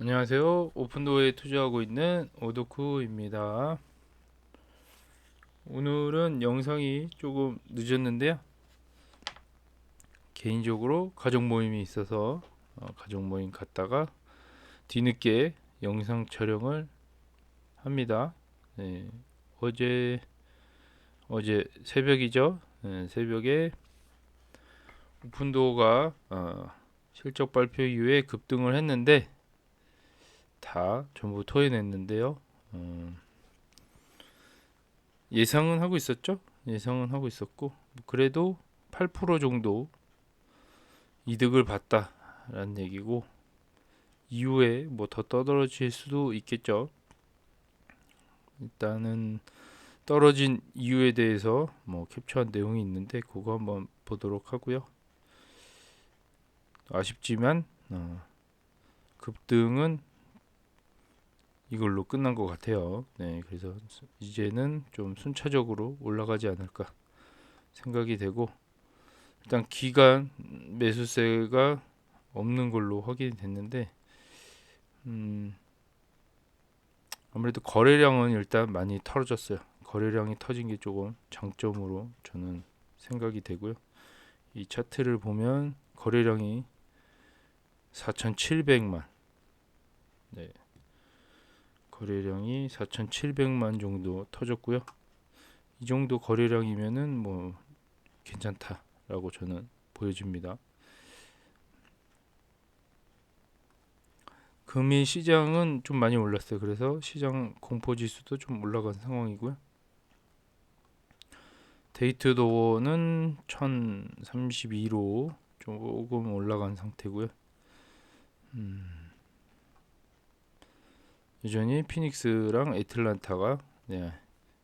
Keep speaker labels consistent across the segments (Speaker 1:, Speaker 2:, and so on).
Speaker 1: 안녕하세요. 오픈도어에 투자하고 있는 오도쿠입니다. 오늘은 영상이 조금 늦었는데요. 개인적으로 가족 모임이 있어서 가족 모임 갔다가 뒤늦게 영상 촬영을 합니다. 네, 어제 새벽이죠. 네, 새벽에 오픈도어가 실적 발표 이후에 급등을 했는데 다 전부 토해냈는데요. 예상은 하고 있었죠. 예상은 하고 있었고 그래도 8% 정도 이득을 봤다라는 얘기고 이후에 뭐 더 떨어질 수도 있겠죠. 일단은 떨어진 이유에 대해서 뭐 캡처한 내용이 있는데 그거 한번 보도록 하고요. 아쉽지만 급등은 이걸로 끝난 것 같아요. 네, 그래서 이제는 좀 순차적으로 올라가지 않을까 생각이 되고 일단 기간 매수세가 없는 걸로 확인이 됐는데 아무래도 거래량은 일단 많이 털어졌어요. 거래량이 터진 게 조금 장점으로 저는 생각이 되고요. 이 차트를 보면 거래량이 4,700만, 네, 거래량이 4,700만 정도 터졌고요. 이 정도 거래량이면은 뭐 괜찮다라고 저는 보여집니다. 금일 시장은 좀 많이 올랐어요. 그래서 시장 공포 지수도 좀 올라간 상황이고요. 데이트 도어는 1032로 조금 올라간 상태고요. 여전히 피닉스랑 애틀란타가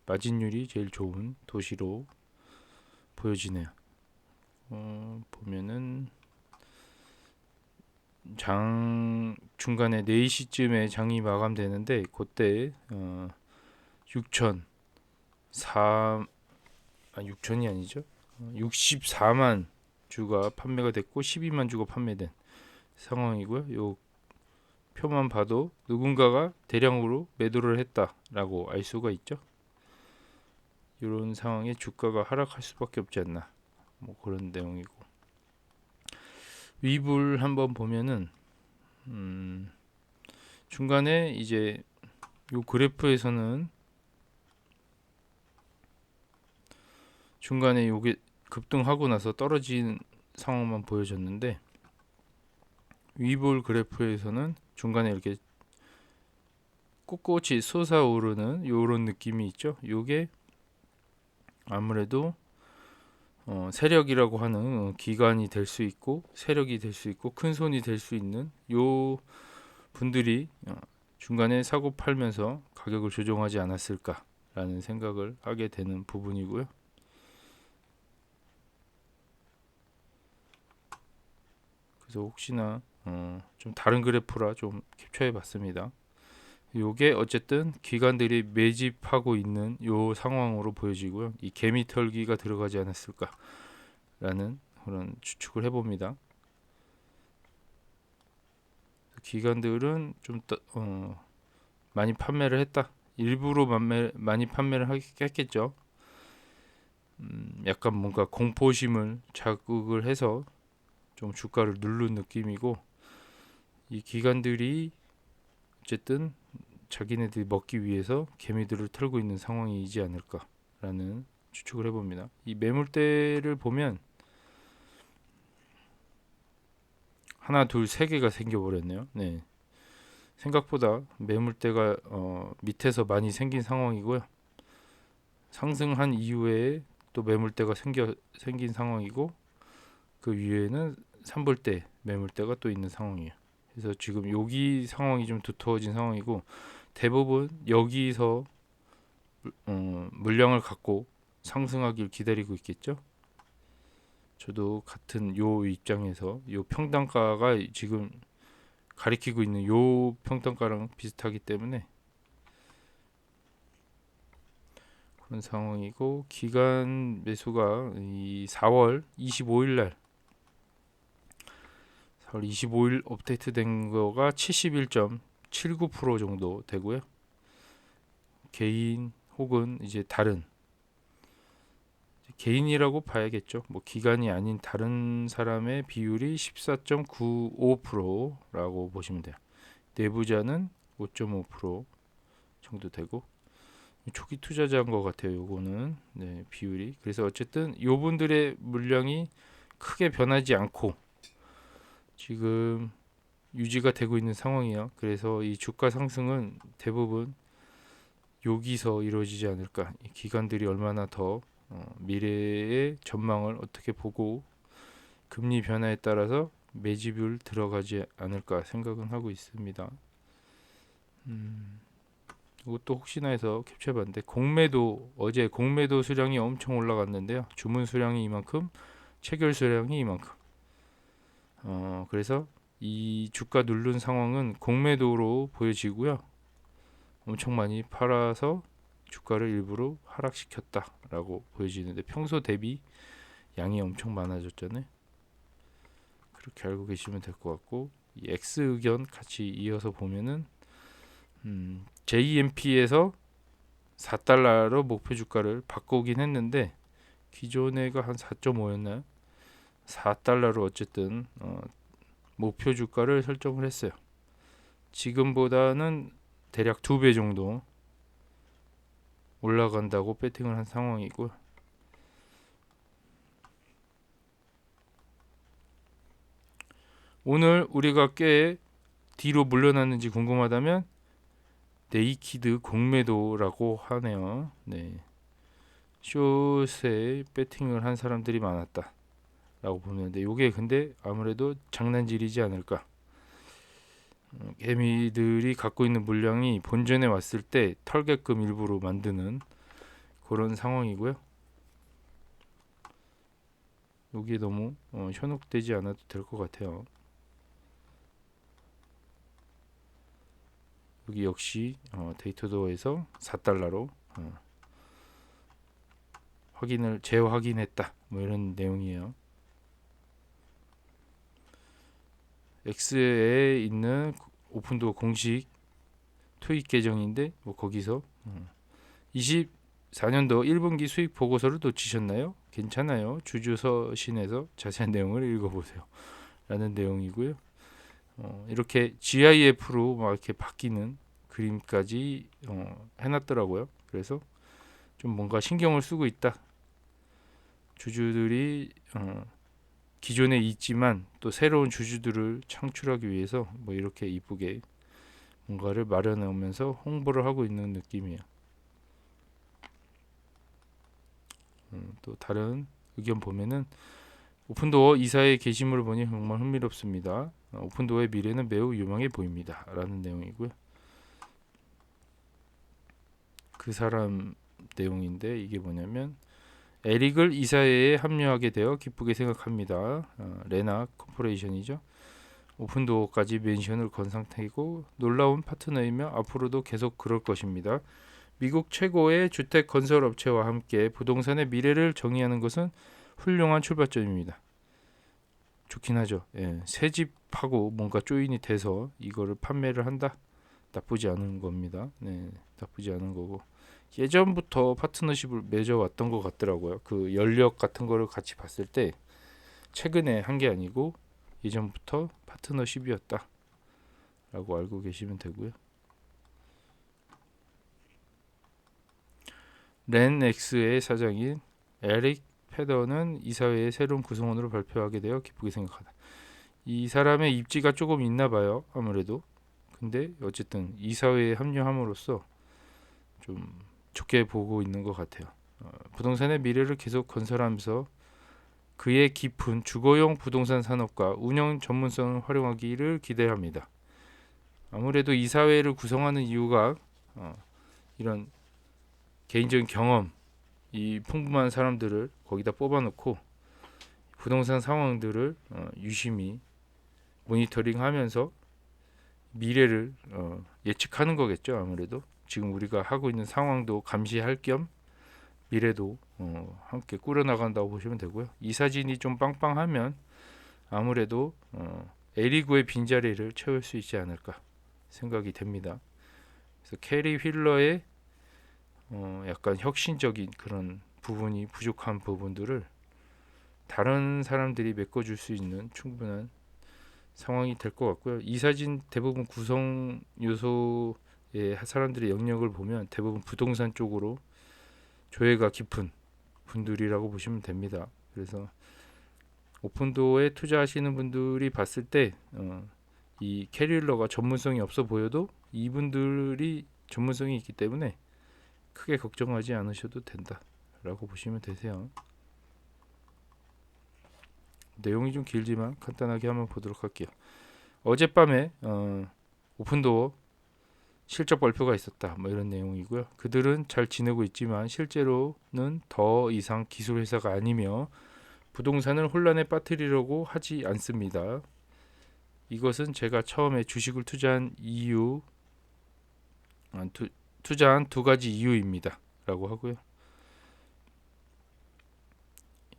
Speaker 1: 마진율이 제일 좋은 도시로 보여지네요. 보면은 장 중간에 4시쯤에 장이 마감되는데 그때 6천 4 6천이 아니죠. 64만 주가 판매가 됐고 12만 주가 판매된 상황이고요. 요 표만 봐도 누군가가 대량으로 매도를 했다라고 알 수가 있죠. 이런 상황에 주가가 하락할 수밖에 없지 않나. 뭐 그런 내용이고. 위불 한번 보면은 중간에 이제 요 그래프에서는 중간에 요게 급등하고 나서 떨어진 상황만 보여줬는데 위볼 그래프에서는 중간에 이렇게 꼿꼿이 솟아오르는 요런 느낌이 있죠. 요게 아무래도 세력이라고 하는 기관이 될 수 있고 세력이 될 수 있고 큰 손이 될 수 있는 요 분들이 중간에 사고 팔면서 가격을 조정하지 않았을까라는 생각을 하게 되는 부분이고요. 그래서 혹시나 좀 다른 그래프라 좀 캡처해 봤습니다. 요게 어쨌든 기관들이 매집하고 있는 요 상황으로 보여지고요. 이 개미 털기가 들어가지 않았을까라는 그런 추측을 해봅니다. 기관들은 좀 많이 판매를 했다. 일부러 많이 판매를 했겠죠. 약간 뭔가 공포심을 자극을 해서 좀 주가를 누른 느낌이고 이 기관들이 어쨌든 자기네들이 먹기 위해서 개미들을 털고 있는 상황이지 않을까라는 추측을 해봅니다. 이 매물대를 보면 하나, 둘, 세 개가 생겨버렸네요. 네. 생각보다 매물대가 밑에서 많이 생긴 상황이고요. 상승한 이후에 또 매물대가 생긴 상황이고 그 위에는 산불대 매물대가 또 있는 상황이에요. 그래서 지금 여기 상황이 좀 두터워진 상황이고 대부분 여기서 물량을 갖고 상승하길 기다리고 있겠죠. 저도 같은 요 입장에서 요 평단가가 지금 가리키고 있는 요 평단가랑 비슷하기 때문에 그런 상황이고 기간 매수가 이 4월 25일 날 4월 25일 업데이트 된 거가 71점 0.79% 정도 되고요. 개인 혹은 이제 다른 개인이라고 봐야겠죠. 뭐 기관이 아닌 다른 사람의 비율이 14.95%라고 보시면 돼요. 내부자는 5.5% 정도 되고 초기 투자자인 것 같아요. 요거는 네, 비율이. 그래서 어쨌든 요분들의 물량이 크게 변하지 않고 지금 유지가 되고 있는 상황이에요. 그래서 이 주가 상승은 대부분 여기서 이루어지지 않을까. 이 기관들이 얼마나 더 미래의 전망을 어떻게 보고 금리 변화에 따라서 매집을 들어가지 않을까 생각은 하고 있습니다. 이것도 혹시나 해서 캡처해봤는데 공매도 어제 공매도 수량이 엄청 올라갔는데요. 주문 수량이 이만큼, 체결 수량이 이만큼. 그래서 이 주가 누른 상황은 공매도로 보여지고요. 엄청 많이 팔아서 주가를 일부러 하락시켰다라고 보여지는데 평소 대비 양이 엄청 많아졌잖아요. 그렇게 알고 계시면 될 것 같고 이 X 의견 같이 이어서 보면은 JMP에서 4달러로 목표 주가를 바꾸긴 했는데 기존에가 한 4.5였나요? 4달러로 어쨌든 목표 주가를 설정을 했어요. 지금보다는 대략 2배 정도 올라간다고 배팅을 한 상황이고요. 오늘 우리가 꽤 뒤로 물러났는지 궁금하다면 네이키드 공매도라고 하네요. 네. 숏에 배팅을 한 사람들이 많았다라고 보는데 이게 근데 아무래도 장난질이지 않을까. 개미들이 갖고 있는 물량이 본전에 왔을 때 털게끔 일부러 만드는 그런 상황이고요. 여기에 너무 현혹되지 않아도 될 것 같아요. 여기 역시 데이터도어에서 4달러로 확인을 재확인했다. 뭐 이런 내용이에요. X에 있는 오픈도어 공식 토익 계정인데 뭐 거기서 24년도 1분기 수익 보고서를 놓치셨나요? 괜찮아요. 주주서신에서 자세한 내용을 읽어보세요. 라는 내용이고요. 이렇게 GIF로 막 이렇게 바뀌는 그림까지 해놨더라고요. 그래서 좀 뭔가 신경을 쓰고 있다. 주주들이 기존에 있지만 또 새로운 주주들을 창출하기 위해서 뭐 이렇게 이쁘게 뭔가를 마련해 오면서 홍보를 하고 있는 느낌이에요. 또 다른 의견 보면은 오픈도어 이사의 게시물을 보니 정말 흥미롭습니다. 오픈도어의 미래는 매우 유망해 보입니다. 라는 내용이고요. 그 사람 내용인데 이게 뭐냐면 에릭을 이사회에 합류하게 되어 기쁘게 생각합니다. 레나 코퍼레이션이죠. 오픈도어까지 멘션을 건 상태이고 놀라운 파트너이며 앞으로도 계속 그럴 것입니다. 미국 최고의 주택 건설 업체와 함께 부동산의 미래를 정의하는 것은 훌륭한 출발점입니다. 좋긴 하죠. 예, 새 집하고 뭔가 조인이 돼서 이거를 판매를 한다. 나쁘지 않은 겁니다. 네, 나쁘지 않은 거고 예전부터 파트너십을 맺어왔던 것 같더라고요. 그 연력 같은 거를 같이 봤을 때 최근에 한 게 아니고 예전부터 파트너십이었다라고 알고 계시면 되고요. 렌엑스의 사장인 에릭 페더는 이사회의 새로운 구성원으로 발표하게 되어 기쁘게 생각하다. 이 사람의 입지가 조금 있나 봐요. 아무래도. 근데 어쨌든 이사회에 합류함으로써 좀 좋게 보고 있는 것 같아요. 부동산의 미래를 계속 건설하면서 그의 깊은 주거용 부동산 산업과 운영 전문성을 활용하기를 기대합니다. 아무래도 이사회를 구성하는 이유가 이런 개인적인 경험, 이 풍부한 사람들을 거기다 뽑아놓고 부동산 상황들을 유심히 모니터링하면서 미래를 예측하는 거겠죠. 아무래도 지금 우리가 하고 있는 상황도 감시할 겸 미래도 함께 꾸려나간다고 보시면 되고요. 이 사진이 좀 빵빵하면 아무래도 에리구의 빈자리를 채울 수 있지 않을까 생각이 됩니다. 그래서 캐리 휠러의 약간 혁신적인 그런 부분이 부족한 부분들을 다른 사람들이 메꿔줄 수 있는 충분한 상황이 될 것 같고요. 이 사진 대부분 구성 요소의 사람들의 영역을 보면 대부분 부동산 쪽으로 조예가 깊은 분들이라고 보시면 됩니다. 그래서 오픈도어에 투자하시는 분들이 봤을 때 이 캐리러가 전문성이 없어 보여도 이분들이 전문성이 있기 때문에 크게 걱정하지 않으셔도 된다라고 보시면 되세요. 내용이 좀 길지만 간단하게 한번 보도록 할게요. 어젯밤에 오픈도어 실적 발표가 있었다. 뭐 이런 내용이고요. 그들은 잘 지내고 있지만 실제로는 더 이상 기술 회사가 아니며 부동산을 혼란에 빠뜨리려고 하지 않습니다. 이것은 제가 처음에 주식을 투자한 투자한 두 가지 이유입니다. 라고 하고요.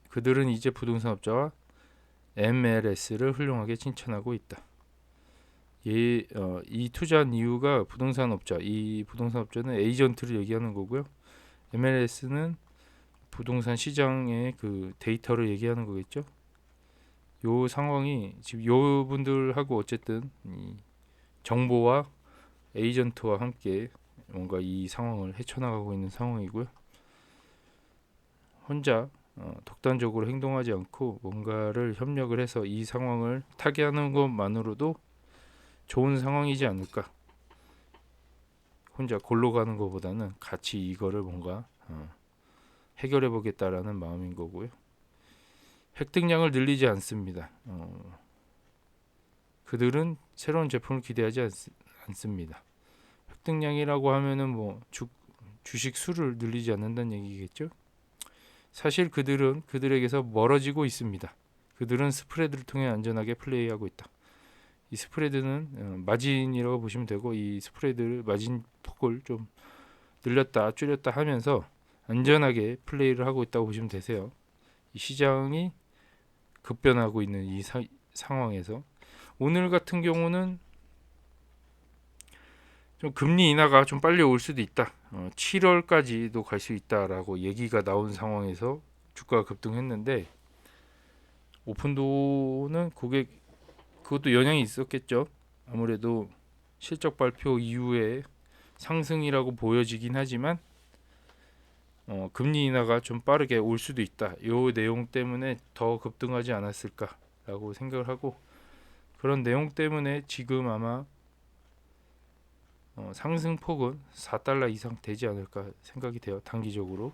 Speaker 1: 그들은 이제 부동산 업자와 MLS를 훌륭하게 칭찬하고 있다. 이 투자한 이유가 부동산 업자, 이 부동산 업자는 에이전트를 얘기하는 거고요. MLS는 부동산 시장의 그 데이터를 얘기하는 거겠죠. 요 상황이 지금 요 분들하고 어쨌든 이 정보와 에이전트와 함께 뭔가 이 상황을 헤쳐나가고 있는 상황이고요. 혼자 독단적으로 행동하지 않고 뭔가를 협력을 해서 이 상황을 타개하는 것만으로도 좋은 상황이지 않을까. 혼자 골로 가는 것보다는 같이 이거를 뭔가 해결해 보겠다라는 마음인 거고요. 획득량을 늘리지 않습니다. 그들은 새로운 제품을 기대하지 않습니다. 획득량이라고 하면은 뭐 주식 수를 늘리지 않는다는 얘기겠죠. 사실 그들은 그들에게서 멀어지고 있습니다. 그들은 스프레드를 통해 안전하게 플레이하고 있다. 이 스프레드는 마진이라고 보시면 되고, 이 스프레드를 마진 폭을 좀 늘렸다 줄였다 하면서 안전하게 플레이를 하고 있다고 보시면 되세요. 이 시장이 급변하고 있는 이 상황에서 오늘 같은 경우는 좀 금리 인하가 좀 빨리 올 수도 있다. 7월까지도 갈 수 있다라고 얘기가 나온 상황에서 주가가 급등했는데, 오픈도는 그것도 영향이 있었겠죠. 아무래도 실적 발표 이후에 상승이라고 보여지긴 하지만 금리 인하가 좀 빠르게 올 수도 있다. 이 내용 때문에 더 급등하지 않았을까라고 생각을 하고, 그런 내용 때문에 지금 아마 상승폭은 4달러 이상 되지 않을까 생각이 돼요. 단기적으로.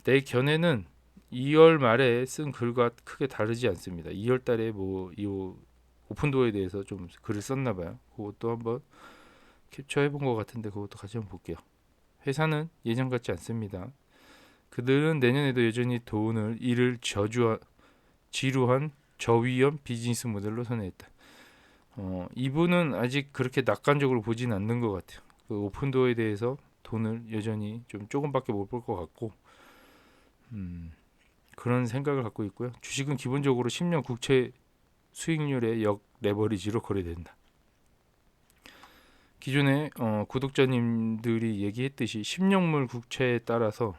Speaker 1: 내 견해는 2월 말에 쓴 글과 크게 다르지 않습니다. 2월 달에 이 오픈도어에 대해서 좀 글을 썼나 봐요. 그것도 한번 캡처해 본 것 같은데 그것도 같이 한번 볼게요. 회사는 예전 같지 않습니다. 그들은 내년에도 여전히 이를 지루한 저위험 비즈니스 모델로 선회했다. 이분은 아직 그렇게 낙관적으로 보진 않는 것 같아요. 그 오픈도어에 대해서 돈을 여전히 좀 조금밖에 못 벌 것 같고, 그런 생각을 갖고 있고요. 주식은 기본적으로 10년 국채 수익률의 역 레버리지로 거래된다. 기존에 구독자님들이 얘기했듯이 10년물 국채에 따라서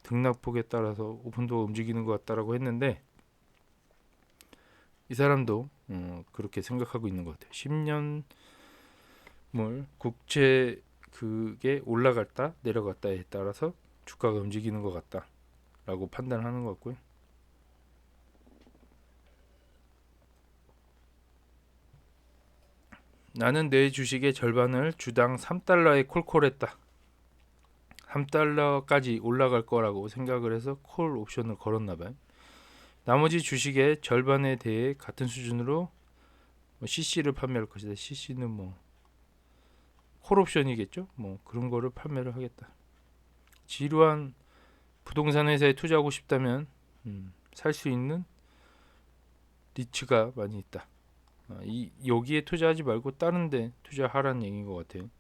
Speaker 1: 등락폭에 따라서 오픈도어 움직이는 것 같다라고 했는데, 이 사람도 그렇게 생각하고 있는 것 같아요. 10년물 국채 그게 올라갔다 내려갔다에 따라서 주가가 움직이는 것 같다라고 판단하는 것 같고요. 나는 내 주식의 절반을 주당 3달러에 콜콜했다. 3달러까지 올라갈 거라고 생각을 해서 콜 옵션을 걸었나 봐요. 나머지 주식의 절반에 대해 같은 수준으로 CC를 판매할 것이다. CC는 뭐 콜옵션이겠죠. 뭐 그런 거를 판매를 하겠다. 지루한 부동산 회사에 투자하고 싶다면 살 수 있는 리츠가 많이 있다. 여기에 투자하지 말고 다른 데 투자하라는 얘기인 것 같아요.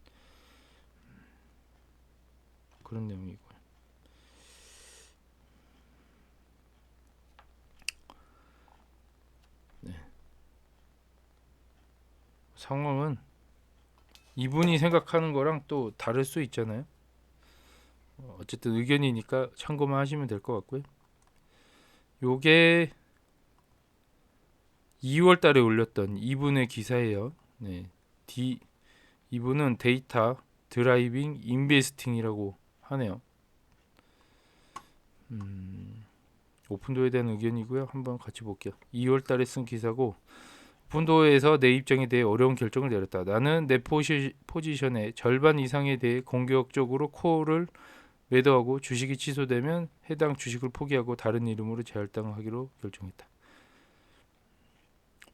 Speaker 1: 그런 내용이고. 상황은 이분이 생각하는 거랑 또 다를 수 있잖아요. 어쨌든 의견이니까 참고만 하시면 될 것 같고요. 요게 2월 달에 올렸던 이분의 기사예요. 네. 이분은 데이터 드라이빙 인베스팅이라고 하네요. 오픈도어에 대한 의견이고요. 한번 같이 볼게요. 2월 달에 쓴 기사고, 오픈도어에서 내 입장에 대해 어려운 결정을 내렸다. 나는 내 포지션의 절반 이상에 대해 공격적으로 콜을 매도하고 주식이 취소되면 해당 주식을 포기하고 다른 이름으로 재할당하기로 결정했다.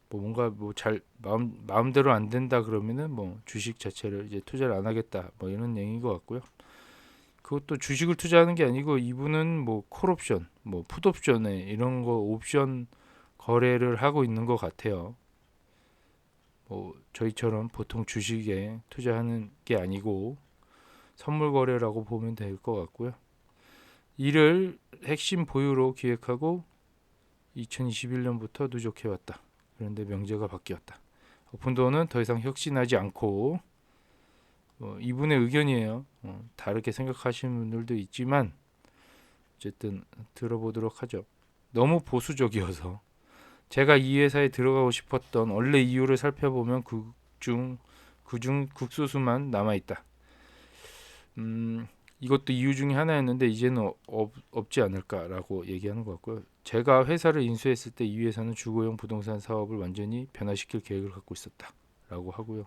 Speaker 1: 뭐 뭔가 뭐 잘 마음대로 안 된다 그러면은 뭐 주식 자체를 이제 투자를 안 하겠다 뭐 이런 얘기인 것 같고요. 그것도 주식을 투자하는 게 아니고 이분은 뭐 콜옵션, 뭐 풋옵션에 이런 거 옵션 거래를 하고 있는 것 같아요. 뭐 저희처럼 보통 주식에 투자하는 게 아니고 선물 거래라고 보면 될 것 같고요. 이를 핵심 보유로 기획하고 2021년부터 누적해 왔다. 그런데 명제가 바뀌었다. 오픈도어는 더 이상 혁신하지 않고, 이분의 의견이에요. 다르게 생각하시는 분들도 있지만 어쨌든 들어보도록 하죠. 너무 보수적이어서 제가 이 회사에 들어가고 싶었던 원래 이유를 살펴보면 그중 극소수만 남아 있다. 이것도 이유 중에 하나였는데 이제는 없지 않을까라고 얘기하는 것 같고요. 제가 회사를 인수했을 때 이 회사는 주거용 부동산 사업을 완전히 변화시킬 계획을 갖고 있었다라고 하고요.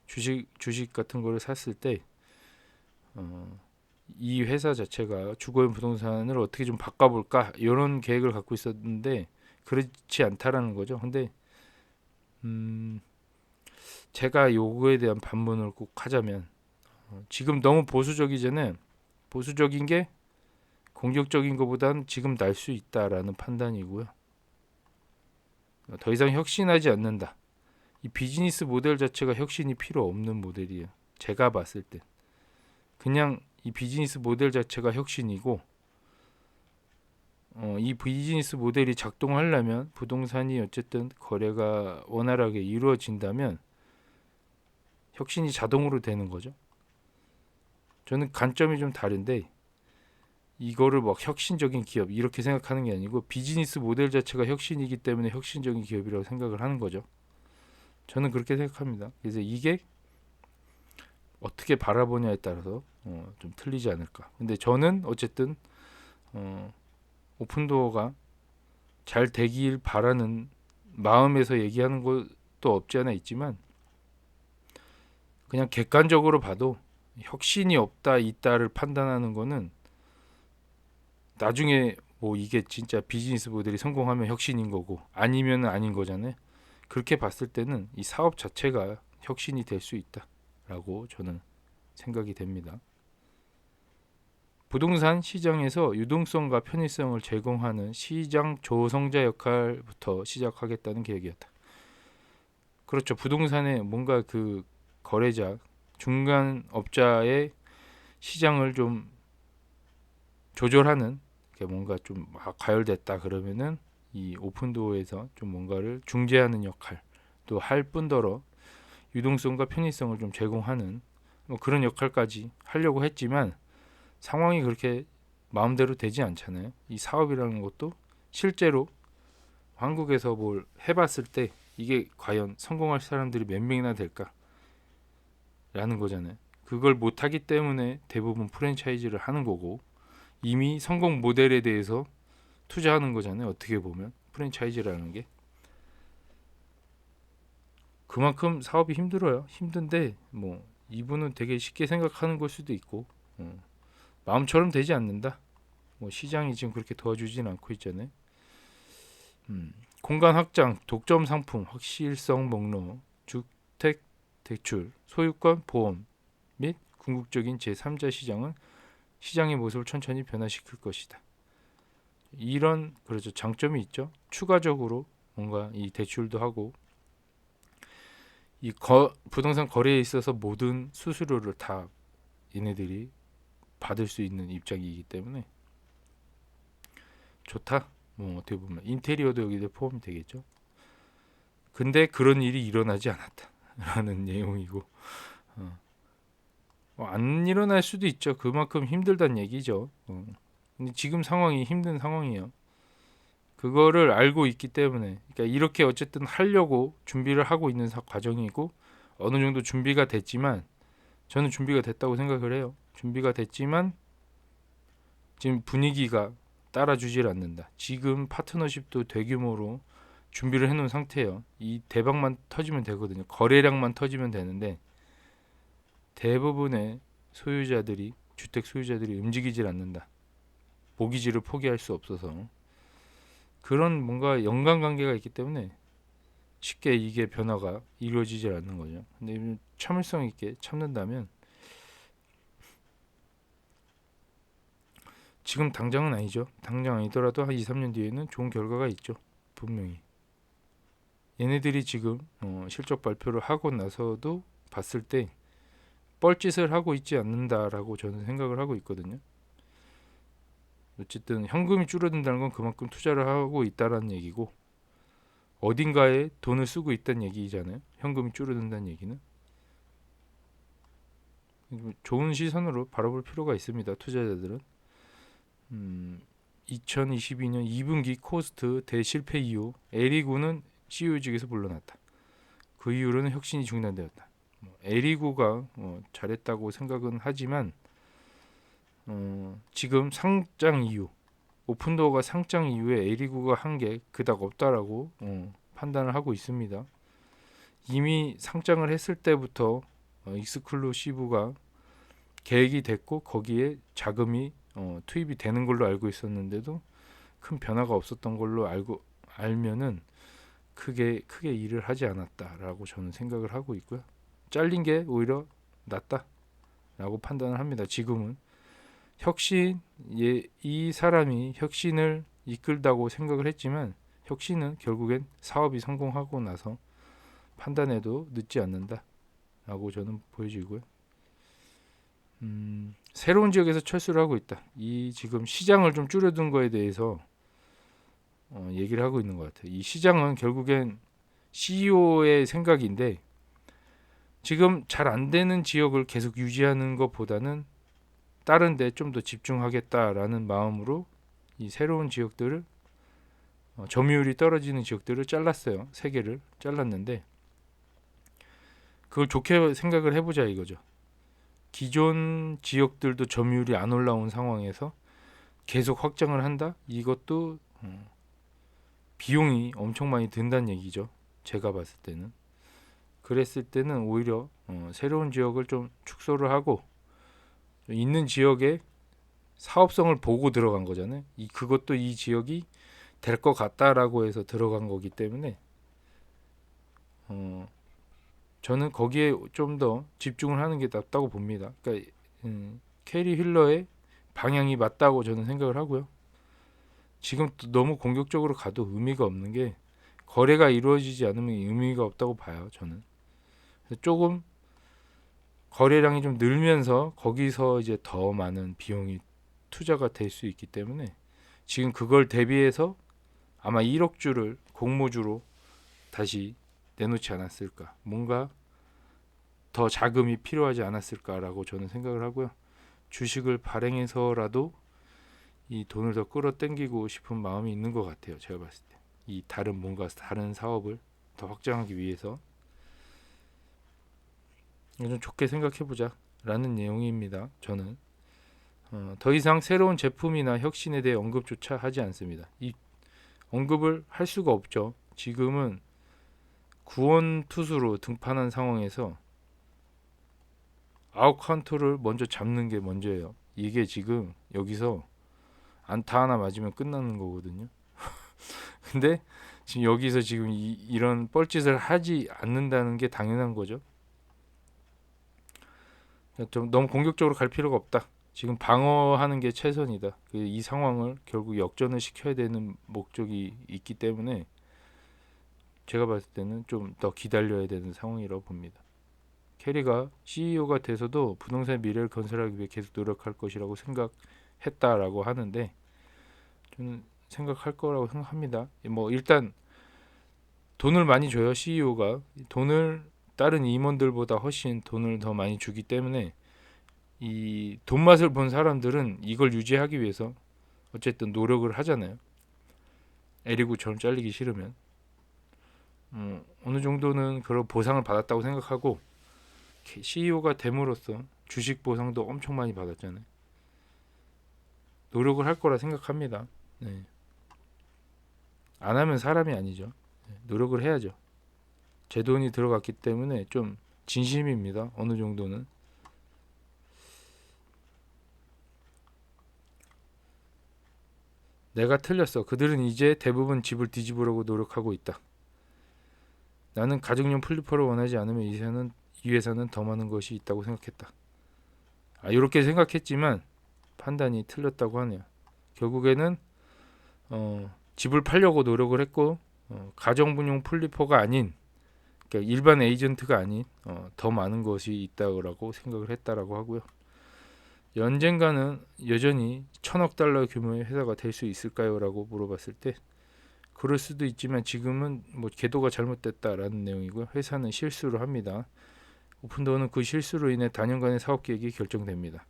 Speaker 1: 주식 같은 거를 샀을 때 이 회사 자체가 주거용 부동산을 어떻게 좀 바꿔볼까 이런 계획을 갖고 있었는데 그렇지 않다라는 거죠. 근데 제가 요거에 대한 반문을 꼭 하자면 지금 너무 보수적이잖아요. 보수적인 게 공격적인 것보다는 지금 날 수 있다라는 판단이고요. 더 이상 혁신하지 않는다. 이 비즈니스 모델 자체가 혁신이 필요 없는 모델이에요. 제가 봤을 때 그냥 이 비즈니스 모델 자체가 혁신이고, 이 비즈니스 모델이 작동하려면 부동산이 어쨌든 거래가 원활하게 이루어진다면 혁신이 자동으로 되는 거죠. 저는 관점이 좀 다른데 이거를 막 혁신적인 기업 이렇게 생각하는 게 아니고 비즈니스 모델 자체가 혁신이기 때문에 혁신적인 기업이라고 생각을 하는 거죠. 저는 그렇게 생각합니다. 그래서 이게 어떻게 바라보냐에 따라서 좀 틀리지 않을까. 근데 저는 어쨌든 오픈도어가 잘 되길 바라는 마음에서 얘기하는 것도 없지 않아 있지만 그냥 객관적으로 봐도 혁신이 없다 있다를 판단하는 거는 나중에 뭐 이게 진짜 비즈니스 모델이 성공하면 혁신인 거고 아니면 아닌 거잖아요. 그렇게 봤을 때는 이 사업 자체가 혁신이 될 수 있다라고 저는 생각이 됩니다. 부동산 시장에서 유동성과 편의성을 제공하는 시장 조성자 역할부터 시작하겠다는 계획이었다. 그렇죠. 부동산에 뭔가 그 거래자, 중간 업자의 시장을 좀 조절하는 게 뭔가 좀 과열됐다 그러면은 이 오픈도어에서 좀 뭔가를 중재하는 역할도 할 뿐더러 유동성과 편의성을 좀 제공하는 뭐 그런 역할까지 하려고 했지만 상황이 그렇게 마음대로 되지 않잖아요. 이 사업이라는 것도 실제로 한국에서 뭘 해봤을 때 이게 과연 성공할 사람들이 몇 명이나 될까라는 거잖아요. 그걸 못하기 때문에 대부분 프랜차이즈를 하는 거고 이미 성공 모델에 대해서 투자하는 거잖아요. 어떻게 보면 프랜차이즈라는 게 그만큼 사업이 힘들어요. 힘든데 뭐 이분은 되게 쉽게 생각하는 걸 수도 있고 마음처럼 되지 않는다. 뭐 시장이 지금 그렇게 도와주진 않고 있잖아요. 공간 확장, 독점 상품, 확실성 목록, 주택 대출, 소유권 보험 및 궁극적인 제3자 시장은 시장의 모습을 천천히 변화시킬 것이다. 이런 그렇죠 장점이 있죠. 추가적으로 뭔가 이 대출도 하고 이 부동산 거래에 있어서 모든 수수료를 다 얘네들이 받을 수 있는 입장이기 때문에 좋다. 뭐 어떻게 보면 인테리어도 여기에 포함이 되겠죠. 근데 그런 일이 일어나지 않았다. 라는 내용이고 안 일어날 수도 있죠. 그만큼 힘들다는 얘기죠. 근데 지금 상황이 힘든 상황이에요. 그거를 알고 있기 때문에 그러니까 이렇게 어쨌든 하려고 준비를 하고 있는 과정이고 어느 정도 준비가 됐지만 저는 준비가 됐다고 생각을 해요. 준비가 됐지만 지금 분위기가 따라주질 않는다. 지금 파트너십도 대규모로 준비를 해놓은 상태예요. 이 대박만 터지면 되거든요. 거래량만 터지면 되는데 대부분의 소유자들이 주택 소유자들이 움직이질 않는다. 모기지를 포기할 수 없어서 그런 뭔가 연관관계가 있기 때문에 쉽게 이게 변화가 이루어지질 않는 거죠. 근데 참을성 있게 참는다면 지금 당장은 아니죠. 당장 아니더라도 한 2, 3년 뒤에는 좋은 결과가 있죠. 분명히. 얘네들이 지금 실적 발표를 하고 나서도 봤을 때 뻘짓을 하고 있지 않는다라고 저는 생각을 하고 있거든요. 어쨌든 현금이 줄어든다는 건 그만큼 투자를 하고 있다라는 얘기고 어딘가에 돈을 쓰고 있다는 얘기잖아요. 현금이 줄어든다는 얘기는 좋은 시선으로 바라볼 필요가 있습니다. 투자자들은 2022년 2분기 코스트 대실패 이후 에리고는 CEO직에서 물러났다. 그 이후로는 혁신이 중단되었다. 에리고가 잘했다고 생각은 하지만 지금 상장 이후 오픈도어가 상장 이후에 에리고가 한 게 그닥 없다라고 판단을 하고 있습니다. 이미 상장을 했을 때부터 익스클루시브가 계획이 됐고 거기에 자금이 투입이 되는 걸로 알고 있었는데도 큰 변화가 없었던 걸로 알면은 크게 일을 하지 않았다라고 저는 생각을 하고 있고요. 잘린 게 오히려 낫다라고 판단을 합니다. 지금은 이 사람이 혁신을 이끌다고 생각을 했지만 혁신은 결국엔 사업이 성공하고 나서 판단해도 늦지 않는다라고 저는 보여지고요. 새로운 지역에서 철수를 하고 있다. 이 지금 시장을 좀 줄여둔 거에 대해서 얘기를 하고 있는 것 같아요. 이 시장은 결국엔 CEO의 생각인데 지금 잘 안 되는 지역을 계속 유지하는 것보다는 다른 데 좀 더 집중하겠다라는 마음으로 이 새로운 지역들을 점유율이 떨어지는 지역들을 잘랐어요. 3개를 잘랐는데 그걸 좋게 생각을 해보자 이거죠. 기존 지역들도 점유율이 안 올라온 상황에서 계속 확장을 한다? 이것도 비용이 엄청 많이 든다는 얘기죠. 제가 봤을 때는. 그랬을 때는 오히려 새로운 지역을 좀 축소를 하고 있는 지역의 사업성을 보고 들어간 거잖아요. 그것도 이 지역이 될 것 같다라고 해서 들어간 거기 때문에 저는 거기에 좀 더 집중을 하는 게 낫다고 봅니다. 그러니까 캐리 힐러의 방향이 맞다고 저는 생각을 하고요. 지금 너무 공격적으로 가도 의미가 없는 게 거래가 이루어지지 않으면 의미가 없다고 봐요. 저는 조금 거래량이 좀 늘면서 거기서 이제 더 많은 비용이 투자가 될 수 있기 때문에 지금 그걸 대비해서 아마 1억 주를 공모주로 다시 내놓지 않았을까. 뭔가 더 자금이 필요하지 않았을까라고 저는 생각을 하고요. 주식을 발행해서라도 이 돈을 더 끌어당기고 싶은 마음이 있는 것 같아요. 제가 봤을 때. 이 다른 사업을 더 확장하기 위해서 좀 좋게 생각해보자 라는 내용입니다. 저는 더 이상 새로운 제품이나 혁신에 대해 언급조차 하지 않습니다. 이 언급을 할 수가 없죠. 지금은 구원투수로 등판한 상황에서 아웃카운트를 먼저 잡는 게 먼저예요. 이게 지금 여기서 안타 하나 맞으면 끝나는 거거든요. 근데 지금 여기서 지금 이런 뻘짓을 하지 않는다는 게 당연한 거죠. 좀 너무 공격적으로 갈 필요가 없다. 지금 방어하는 게 최선이다. 이 상황을 결국 역전을 시켜야 되는 목적이 있기 때문에 제가 봤을 때는 좀 더 기다려야 되는 상황이라고 봅니다. 캐리가 CEO가 돼서도 부동산 미래를 건설하기 위해 계속 노력할 것이라고 생각했다라고 하는데 저는 생각할 거라고 생각합니다. 뭐 일단 돈을 많이 줘요. CEO가 돈을 다른 임원들보다 훨씬 돈을 더 많이 주기 때문에 이 돈 맛을 본 사람들은 이걸 유지하기 위해서 어쨌든 노력을 하잖아요. 에리고 저는 잘리기 싫으면 어느 정도는 그런 보상을 받았다고 생각하고 CEO가 됨으로써 주식 보상도 엄청 많이 받았잖아요. 노력을 할 거라 생각합니다. 네. 안 하면 사람이 아니죠. 노력을 해야죠. 제 돈이 들어갔기 때문에 좀 진심입니다. 어느 정도는. 내가 틀렸어. 그들은 이제 대부분 집을 뒤집으려고 노력하고 있다. 나는 가정용 플리퍼를 원하지 않으면 이 회사는 더 많은 것이 있다고 생각했다. 이렇게 생각했지만 판단이 틀렸다고 하네요. 결국에는 집을 팔려고 노력을 했고 가정분용 플리퍼가 아닌 그러니까 일반 에이전트가 아닌 더 많은 것이 있다고 생각을 했다라고 하고요. 언젠가는 여전히 1,000억 달러 규모의 회사가 될 수 있을까요? 라고 물어봤을 때 그럴 수도 있지만 지금은 뭐 궤도가 잘못됐다라는 내용이고요. 회사는 실수를 합니다. 오픈도어는 그 실수로 인해 단연간의 사업 계획이 결정됩니다.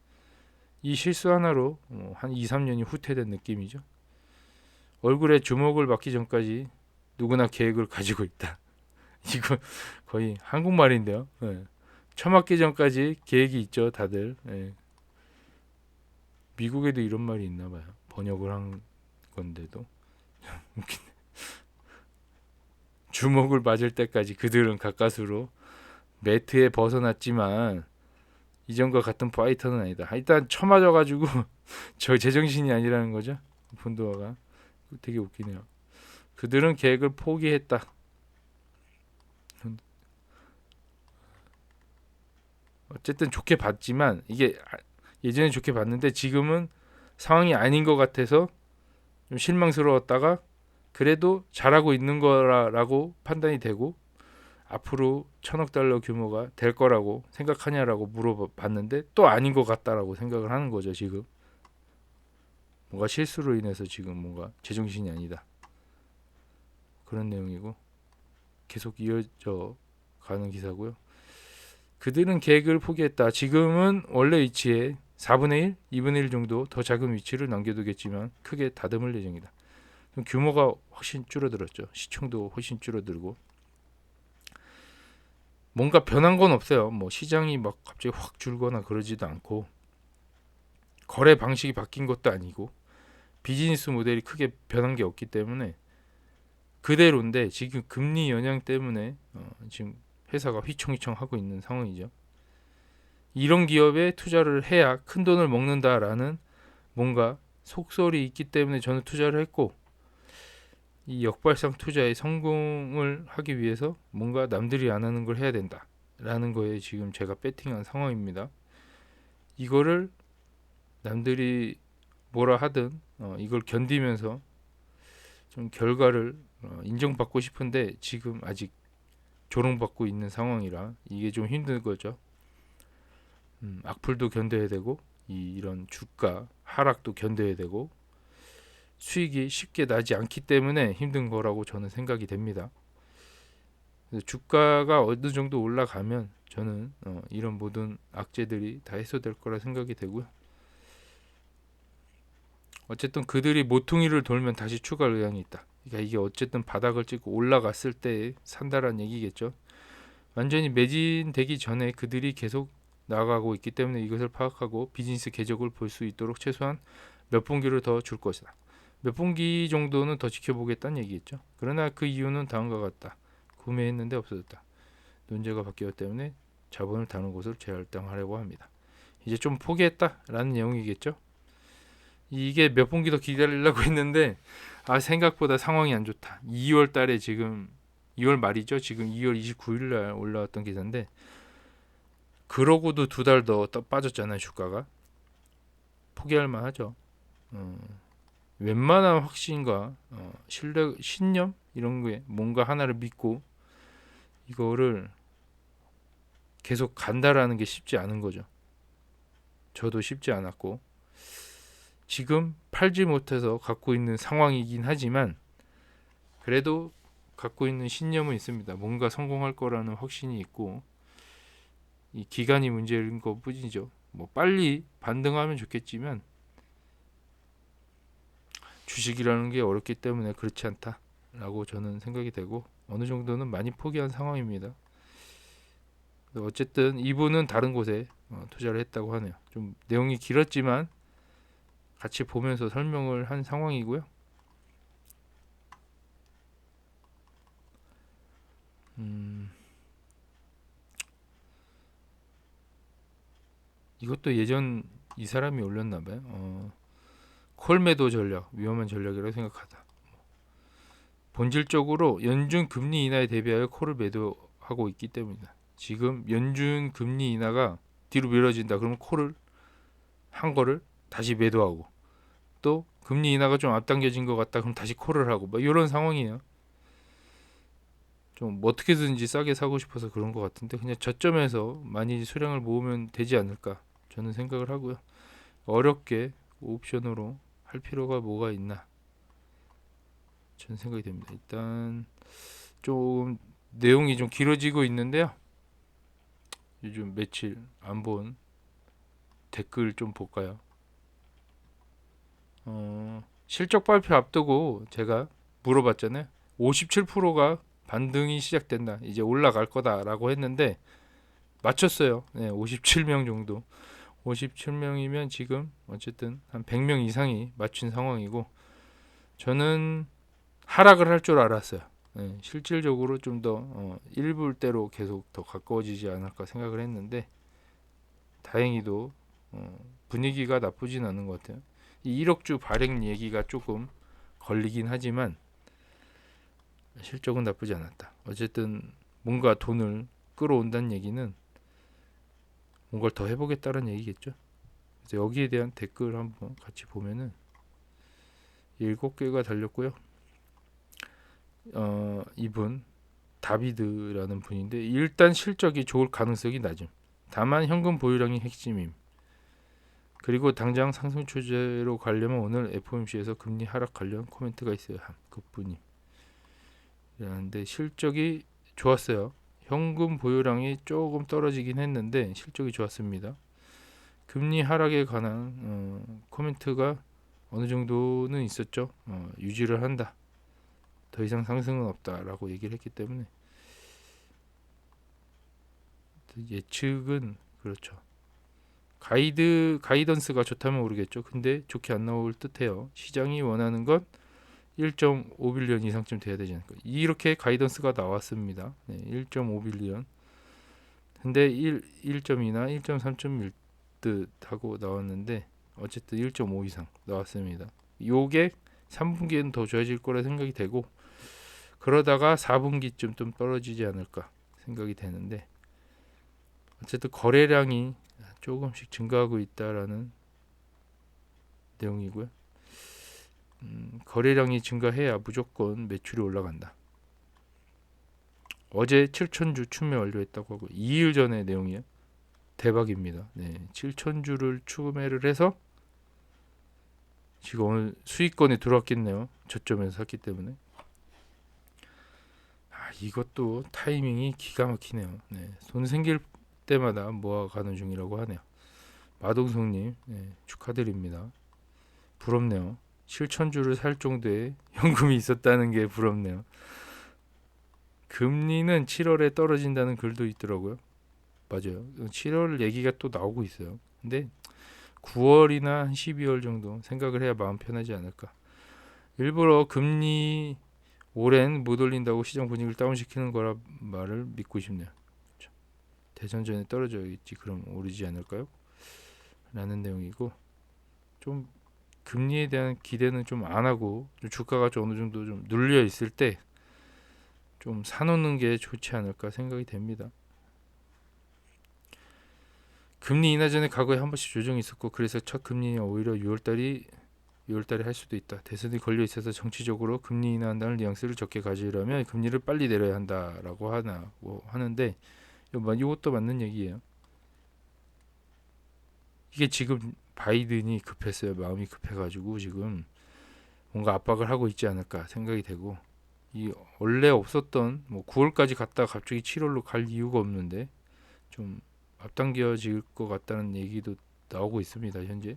Speaker 1: 이 실수 하나로 한 2, 3년이 후퇴된 느낌이죠. 얼굴에 주먹을 맞기 전까지 누구나 계획을 가지고 있다. 이거 거의 한국말인데요. 네. 처맞기 전까지 계획이 있죠, 다들. 네. 미국에도 이런 말이 있나 봐요. 번역을 한 건데도. 주먹을 맞을 때까지 그들은 가까스로 매트에 벗어났지만 이전과 같은 파이터는 아니다. 일단 쳐맞아가지고 저 제정신이 아니라는 거죠. 본도어가 되게 웃기네요. 그들은 계획을 포기했다. 어쨌든 좋게 봤지만 이게 예전에 좋게 봤는데 지금은 상황이 아닌 것 같아서 좀 실망스러웠다가 그래도 잘하고 있는 거라고 판단이 되고 앞으로 1,000억 달러 규모가 될 거라고 생각하냐라고 물어봤는데 또 아닌 것 같다라고 생각을 하는 거죠. 지금 뭔가 실수로 인해서 지금 뭔가 제정신이 아니다 그런 내용이고 계속 이어져 가는 기사고요. 그들은 계획을 포기했다. 지금은 원래 위치에 4분의 1, 2분의 1 정도 더 작은 위치를 남겨두겠지만 크게 다듬을 예정이다. 규모가 훨씬 줄어들었죠. 시총도 훨씬 줄어들고 뭔가 변한 건 없어요. 뭐 시장이 막 갑자기 확 줄거나 그러지도 않고 거래 방식이 바뀐 것도 아니고 비즈니스 모델이 크게 변한 게 없기 때문에 그대로인데 지금 금리 영향 때문에 지금 회사가 휘청휘청 하고 있는 상황이죠. 이런 기업에 투자를 해야 큰 돈을 먹는다라는 뭔가 속설이 있기 때문에 저는 투자를 했고 이 역발상 투자의 성공을 하기 위해서 뭔가 남들이 안 하는 걸 해야 된다라는 거에 지금 제가 배팅한 상황입니다. 이거를 남들이 뭐라 하든 이걸 견디면서 좀 결과를 인정받고 싶은데 지금 아직 조롱받고 있는 상황이라 이게 좀 힘든 거죠. 악플도 견뎌야 되고 이런 주가 하락도 견뎌야 되고 수익이 쉽게 나지 않기 때문에 힘든 거라고 저는 생각이 됩니다. 주가가 어느 정도 올라가면 저는 이런 모든 악재들이 다 해소될 거라 생각이 되고요. 어쨌든 그들이 모퉁이를 돌면 다시 추가할 의향이 있다. 그러니까 이게 어쨌든 바닥을 찍고 올라갔을 때 산다라는 얘기겠죠. 완전히 매진되기 전에 그들이 계속 나가고 있기 때문에 이것을 파악하고 비즈니스 궤적을 볼 수 있도록 최소한 몇 분기를 더 줄 것이다. 몇 분기 정도는 더 지켜보겠다는 얘기겠죠. 그러나 그 이유는 다음과 같다. 구매했는데 없어졌다. 논제가 바뀌었기 때문에 자본을 다른 곳으로 재할당하려고 합니다. 이제 좀 포기했다라는 내용이겠죠. 이게 몇 분기 더 기다리려고 했는데 생각보다 상황이 안 좋다. 2월 달에 지금 2월 말이죠. 지금 2월 29일 날 올라왔던 기사인데 그러고도 2달 더 빠졌잖아요. 주가가. 포기할 만하죠. 웬만한 확신과 신념 이런 거에 뭔가 하나를 믿고 이거를 계속 간다라는 게 쉽지 않은 거죠. 저도 쉽지 않았고 지금 팔지 못해서 갖고 있는 상황이긴 하지만 그래도 갖고 있는 신념은 있습니다. 뭔가 성공할 거라는 확신이 있고 이 기간이 문제인 것뿐이죠. 뭐 빨리 반등하면 좋겠지만 주식이라는 게 어렵기 때문에 그렇지 않다라고 저는 생각이 되고 어느 정도는 많이 포기한 상황입니다. 어쨌든 이분은 다른 곳에 투자를 했다고 하네요. 좀 내용이 길었지만 같이 보면서 설명을 한 상황이고요. 이것도 예전 이 사람이 올렸나 봐요. 콜매도 전략, 위험한 전략이라고 생각하다. 본질적으로 연준 금리 인하에 대비하여 콜을 매도하고 있기 때문이다. 지금 연준 금리 인하가 뒤로 미뤄진다. 그러면 콜을 한 거를 다시 매도하고 또 금리 인하가 좀 앞당겨진 것 같다. 그럼 다시 콜을 하고 뭐 이런 상황이에요. 좀 어떻게든지 싸게 사고 싶어서 그런 것 같은데 그냥 저점에서 많이 수량을 모으면 되지 않을까 저는 생각을 하고요. 어렵게 옵션으로 할 필요가 뭐가 있나 저는 생각이 됩니다. 일단 좀 내용이 좀 길어지고 있는데요. 요즘 며칠 안 본 댓글 좀 볼까요? 실적 발표 앞두고 제가 물어봤잖아요. 57%가 반등이 시작된다. 이제 올라갈 거다라고 했는데 맞췄어요. 네, 57명 정도. 57명이면 지금 어쨌든 한 100명 이상이 맞춘 상황이고 저는 하락을 할 줄 알았어요. 네, 실질적으로 좀 더 일불대로 계속 더 가까워지지 않을까 생각을 했는데 다행히도 분위기가 나쁘진 않은 것 같아요. 이 1억주 발행 얘기가 조금 걸리긴 하지만 실적은 나쁘지 않았다. 어쨌든 뭔가 돈을 끌어온다는 얘기는 뭔가를 더 해보겠다는 얘기겠죠. 그래서 여기에 대한 댓글 한번 같이 보면은 7개가 달렸고요. 이분 다비드라는 분인데 일단 실적이 좋을 가능성이 낮음. 다만 현금 보유량이 핵심임. 그리고 당장 상승 추세로 가려면 오늘 FOMC에서 금리 하락 관련 코멘트가 있어야 함. 그뿐임. 이라는데 실적이 좋았어요. 현금 보유량이 조금 떨어지긴 했는데 실적이 좋았습니다. 금리 하락에 관한 코멘트가 어느 정도는 있었죠. 유지를 한다. 더 이상 상승은 없다라고 얘기를 했기 때문에 예측은 그렇죠. 가이던스가 좋다면 모르겠죠. 근데 좋게 안 나올 듯해요. 시장이 원하는 건 1.5빌리언 이상쯤 돼야 되지 않을까. 이렇게 가이던스가 나왔습니다. 네, 1.5빌리언. 근데 1.2나 1.3.1 듯하고 나왔는데 어쨌든 1.5 이상 나왔습니다. 요게 3분기에는 더 좋아질 거라 생각이 되고 그러다가 4분기쯤 좀 떨어지지 않을까 생각이 되는데 어쨌든 거래량이 조금씩 증가하고 있다라는 내용이고요. 거래량이 증가해야 무조건 매출이 올라간다. 어제 7천주 추매 완료했다고 하고 2일 전의 내용이에요. 대박입니다. 네, 7천주를 추매를 해서 지금 오늘 수익권에 들어왔겠네요. 저점에서 샀기 때문에. 이것도 타이밍이 기가 막히네요. 네, 돈 생길 때마다 모아가는 중이라고 하네요. 마동성님 축하드립니다. 부럽네요. 7천주를 살 정도의 현금이 있었다는 게 부럽네요. 금리는 7월에 떨어진다는 글도 있더라고요. 맞아요. 7월 얘기가 또 나오고 있어요. 근데 9월이나 12월 정도 생각을 해야 마음 편하지 않을까. 일부러 금리 오랜 못 올린다고 시장 분위기를 다운시키는 거라 말을 믿고 싶네요. 그렇죠. 대선 전에 떨어져야겠지. 그럼 오르지 않을까요? 라는 내용이고 좀 금리에 대한 기대는 좀 안 하고 좀 주가가 좀 어느 정도 좀 눌려 있을 때 좀 사놓는 게 좋지 않을까 생각이 됩니다. 금리 인하 전에 과거에 한 번씩 조정이 있었고 그래서 첫 금리 오히려 6월달에 할 수도 있다. 대선이 걸려 있어서 정치적으로 금리 인하한다는 뉘앙스를 적게 가지려면 금리를 빨리 내려야 한다라고 하는데 이것도 맞는 얘기예요. 이게 지금 바이든이 급했어요. 마음이 급해가지고 지금 뭔가 압박을 하고 있지 않을까 생각이 되고 이 원래 없었던 뭐 9월까지 갔다가 갑자기 7월로 갈 이유가 없는데 좀 앞당겨질 것 같다는 얘기도 나오고 있습니다. 현재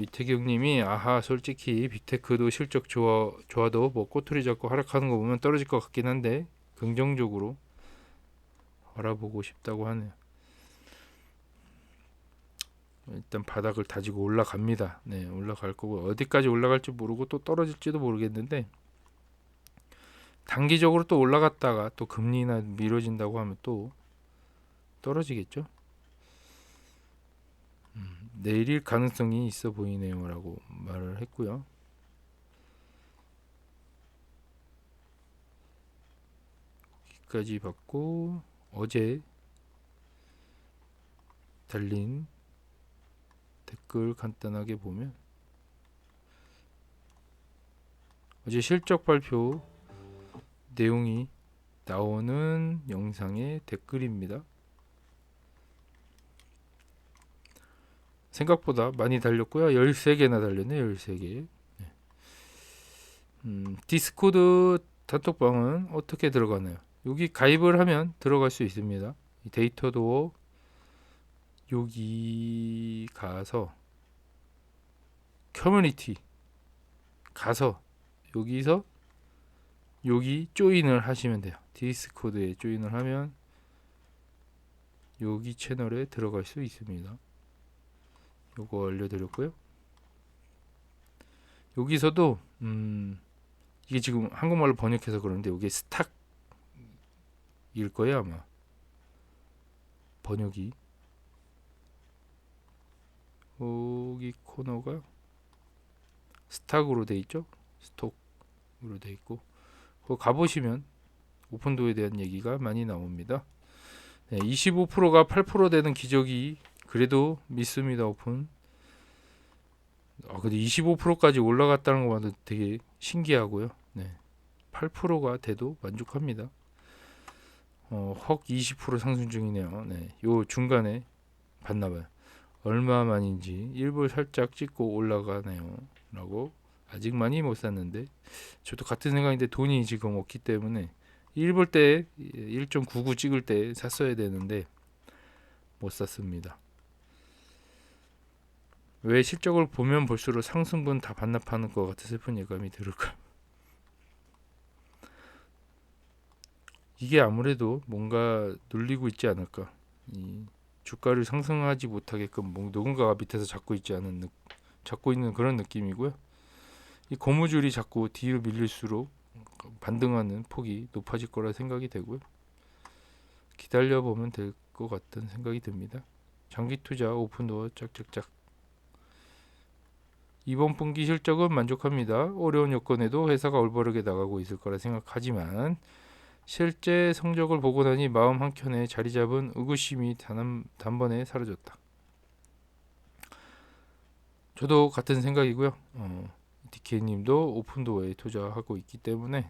Speaker 1: 이태경님이 아하 솔직히 빅테크도 실적 좋아도 뭐 꼬투리 잡고 하락하는 거 보면 떨어질 것 같긴 한데 긍정적으로 바라보고 싶다고 하네요. 일단 바닥을 다지고 올라갑니다. 네, 올라갈 거고 어디까지 올라갈지 모르고 또 떨어질지도 모르겠는데 단기적으로 또 올라갔다가 또 금리나 미뤄진다고 하면 또 떨어지겠죠. 내릴 가능성이 있어 보이네요라고 말을 했고요. 여기까지 받고 어제 달린 댓글 간단하게 보면 어제 실적 발표 내용이 나오는 영상의 댓글입니다. 생각보다 많이 달렸고요. 13개나 달렸네요. 13개. 디스코드 단톡방은 어떻게 들어가나요? 여기 가입을 하면 들어갈 수 있습니다. 이 데이터도어 여기 가서 커뮤니티 가서 여기서 여기 조인을 하시면 돼요. 디스코드에 조인을 하면 여기 채널에 들어갈 수 있습니다. 요거 알려드렸고요. 여기서도 이게 지금 한국말로 번역해서 그러는데 이게 스탁일 거예요 아마 번역이. 여기 코너가 스탁으로 돼 있죠. 스톡으로 돼 있고 그거 가보시면 오픈도어에 대한 얘기가 많이 나옵니다. 네, 25%가 8% 되는 기적이 그래도 믿습니다. 오픈. 근데 25%까지 올라갔다는 거 봐도 되게 신기하고요. 네, 8%가 돼도 만족합니다. 헉 20% 상승 중이네요. 네, 요 중간에 봤나봐요. 얼마만인지 일부 살짝 찍고 올라가네요. 라고 아직 많이 못 샀는데 저도 같은 생각인데 돈이 지금 없기 때문에 1볼 때 1.99 찍을 때 샀어야 되는데 못 샀습니다. 왜 실적을 보면 볼수록 상승분 다 반납하는 것 같아 슬픈 예감이 들을까. 이게 아무래도 뭔가 눌리고 있지 않을까. 이 주가를 상승하지 못하게끔 누군가가 밑에서 잡고 있는 그런 느낌이고요. 이 고무줄이 자꾸 뒤로 밀릴수록 반등하는 폭이 높아질 거라 생각이 되고요. 기다려 보면 될 것 같은 생각이 듭니다. 장기 투자 오픈도어 짝짝짝. 이번 분기 실적은 만족합니다. 어려운 여건에도 회사가 올바르게 나가고 있을 거라 생각하지만 실제 성적을 보고 나니 마음 한켠에 자리 잡은 의구심이 단번에 사라졌다. 저도 같은 생각이고요. DK님도 오픈도어에 투자하고 있기 때문에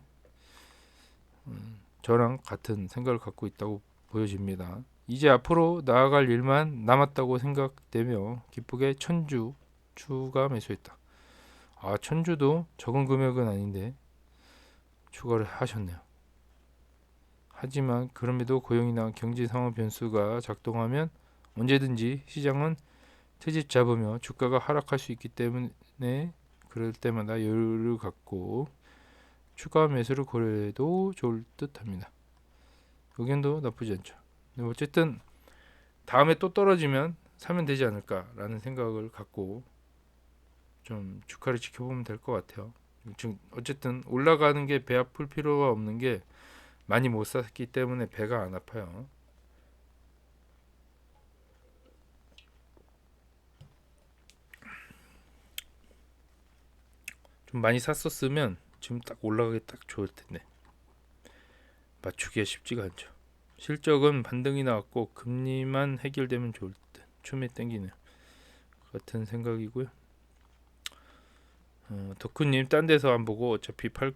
Speaker 1: 저랑 같은 생각을 갖고 있다고 보여집니다. 이제 앞으로 나아갈 일만 남았다고 생각되며 기쁘게 천주 추가 매수했다. 천주도 적은 금액은 아닌데 추가를 하셨네요. 하지만 그럼에도 고용이나 경제 상황 변수가 작동하면 언제든지 시장은 트집 잡으며 주가가 하락할 수 있기 때문에 그럴 때마다 여유를 갖고 추가 매수를 고려해도 좋을 듯합니다. 의견도 나쁘지 않죠. 어쨌든 다음에 또 떨어지면 사면 되지 않을까라는 생각을 갖고 좀 주가를 지켜보면 될 것 같아요. 지금 어쨌든 올라가는 게 배 아플 필요가 없는 게 많이 못 샀기 때문에 배가 안 아파요. 좀 많이 샀었으면 지금 딱 올라가기 딱 좋을 텐데 맞추기가 쉽지가 않죠. 실적은 반등이 나왔고 금리만 해결되면 좋을 듯. 춤에 땡기네요. 같은 생각이고요. 덕후님 딴 데서 안 보고 어차피 팔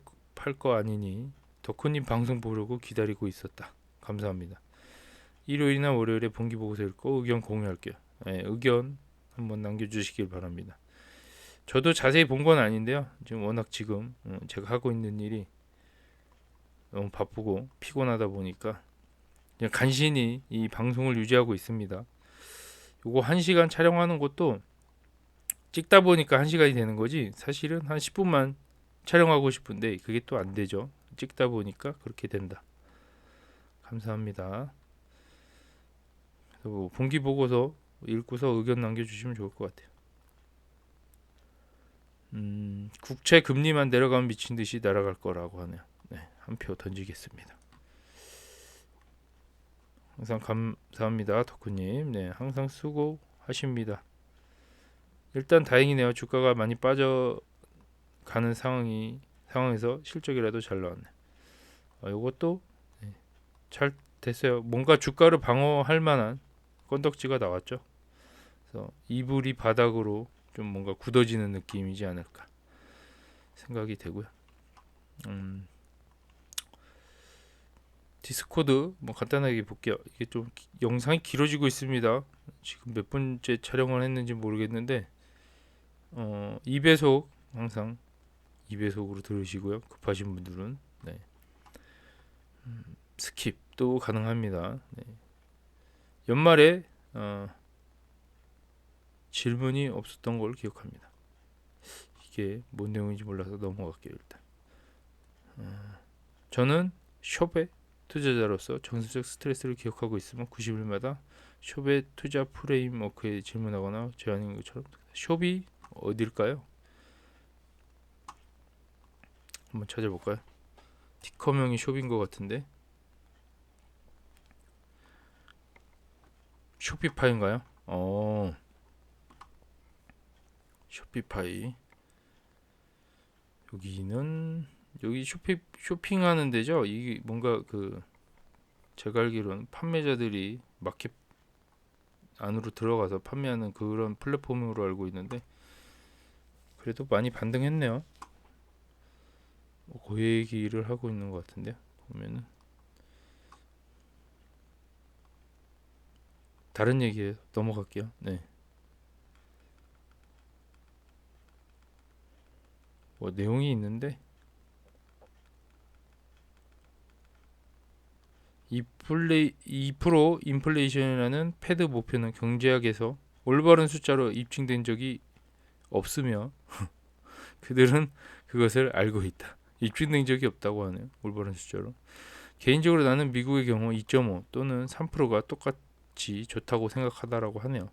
Speaker 1: 거 아니니 덕후님 방송 보려고 기다리고 있었다. 감사합니다. 일요일이나 월요일에 분기 보고서 읽고 의견 공유할게요. 네, 의견 한번 남겨주시길 바랍니다. 저도 자세히 본 건 아닌데요. 지금 워낙 제가 하고 있는 일이 너무 바쁘고 피곤하다 보니까 그냥 간신히 이 방송을 유지하고 있습니다. 요거 1시간 촬영하는 것도 찍다 보니까 1시간이 되는 거지, 사실은 한 10분만 촬영하고 싶은데 그게 또 안 되죠. 찍다 보니까 그렇게 된다. 감사합니다. 그래서 뭐 분기 보고서 읽고서 의견 남겨주시면 좋을 것 같아요. 국채 금리만 내려가면 미친 듯이 날아갈 거라고 하네요. 네, 한 표 던지겠습니다. 항상 감사합니다, 덕후님. 네, 항상 수고하십니다. 일단 다행이네요. 주가가 많이 빠져가는 상황에서 실적이라도 잘 나왔네. 이것도 잘 됐어요. 뭔가 주가를 방어할 만한 건덕지가 나왔죠. 그래서 이불이 바닥으로 좀 뭔가 굳어지는 느낌이지 않을까 생각이 되고요. 디스코드 뭐 간단하게 볼게요. 이게 좀 영상이 길어지고 있습니다. 지금 몇 번째 촬영을 했는지 모르겠는데 2배속 항상 2배속으로 들으시고요. 급하신 분들은 네. 스킵도 가능합니다. 네. 연말에 질문이 없었던 걸 기억합니다. 이게 뭔 내용인지 몰라서 넘어갈게요. 일단 저는 숍의 투자자로서 정서적 스트레스를 기억하고 있으면 90일마다 숍의 투자 프레임워크에 질문하거나 제안인 것처럼. 숍이 어딜까요? 한번 찾아볼까요? 티커명이 숍인 것 같은데 쇼피파이인가요? 쇼피파이. 여기 쇼핑하는 데죠. 이게 뭔가 제가 알기로는 판매자들이 마켓 안으로 들어가서 판매하는 그런 플랫폼으로 알고 있는데, 그래도 많이 반등했네요. 그 얘기를 하고 있는 것 같은데요. 보면은 다른 얘기에 넘어갈게요. 네. 뭐 내용이 있는데 2% 인플레이션이라는 패드 목표는 경제학에서 올바른 숫자로 입증된 적이 없으며 그들은 그것을 알고 있다. 입증된 적이 없다고 하네요. 올바른 숫자로. 개인적으로 나는 미국의 경우 2.5 또는 3%가 똑같이 좋다고 생각하다라고 하네요.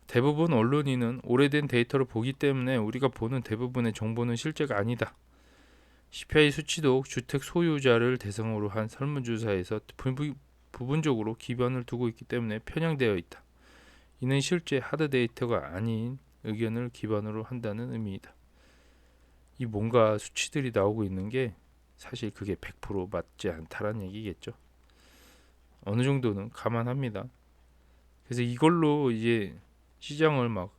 Speaker 1: 대부분 언론인은 오래된 데이터를 보기 때문에 우리가 보는 대부분의 정보는 실제가 아니다. CPI 수치도 주택 소유자를 대상으로 한 설문조사에서 부분적으로 기반을 두고 있기 때문에 편향되어 있다. 이는 실제 하드 데이터가 아닌 의견을 기반으로 한다는 의미이다. 이 뭔가 수치들이 나오고 있는 게 사실 그게 100% 맞지 않다라는 얘기겠죠. 어느 정도는 감안합니다. 그래서 이걸로 이제 시장을 막